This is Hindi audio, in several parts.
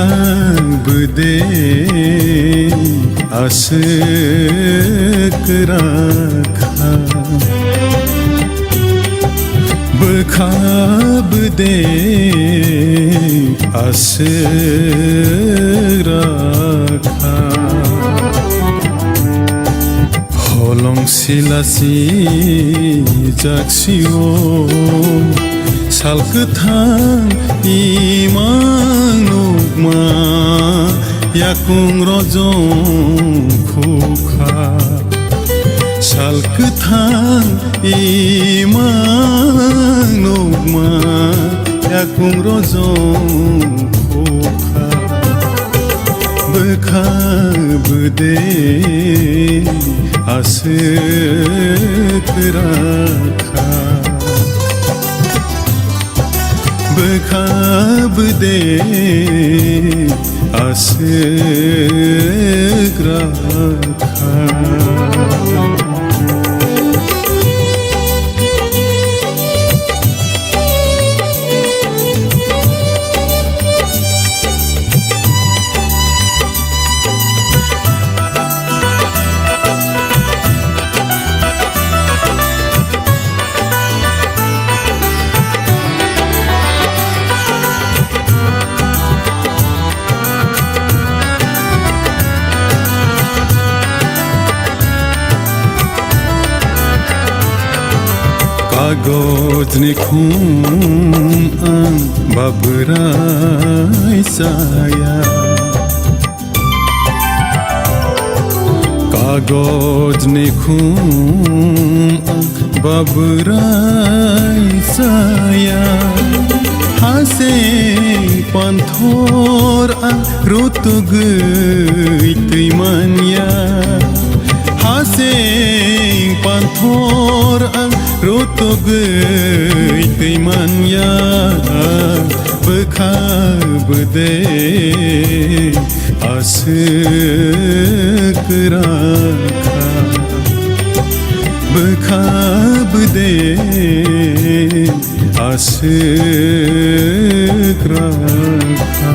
बोखाबोदे आशिक राखा बोखाबोदे आशिक राखा हलं सिलासि जागसियो सालगोथां इमां नुगमा याकुं रजं खुखा सालगोथां इमां नुगमा याकुं रजं खुखा बोखाबोदे आशिक राखा बोखाबोदे आशिक राखा कागजनि खुम आं बाबोराय जाया कागजनि खुम आं बाबोराय जाया हासें पान्थर आं रुतुगै दैमानिया हासें पान्थर आं रुतुगै दैमानिया बोखाबोदे आशिक राखा बोखाबोदे आशिक राखा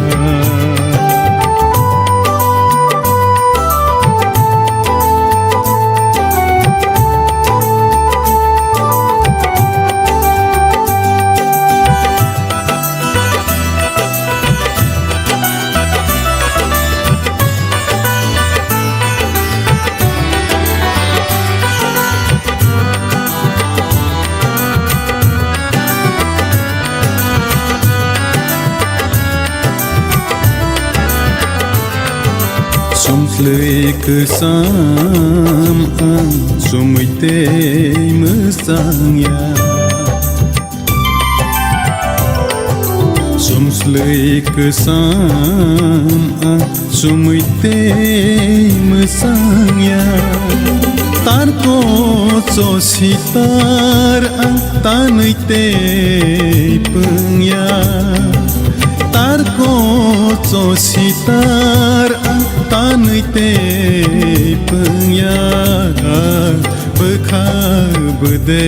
Sumsley kesam ang sumite mesangya Sumsley kesam ang sumite mesangya Tarko so sitar ang tanite pengya Tarko so sitar ang tanite pengya बोखाबोदे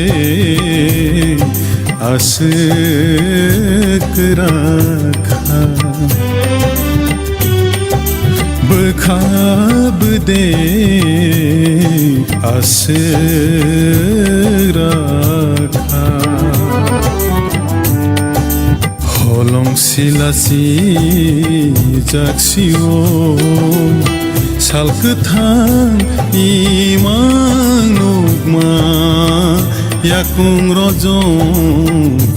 आशिक राखा बोखाबोदे आशिक राखा हलं सिलासि जागसियो सालगोथां इमां नुगमा याकुं रजं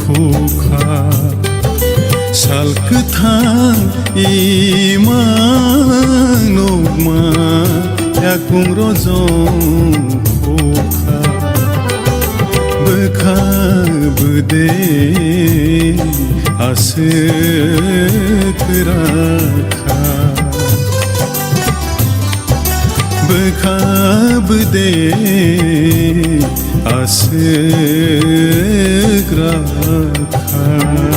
खुखा सालगोथां इमां नुगमा याकुं रजं खुखा बोखाबोदे आशिक राखा बोखाबोदे आशिक राखा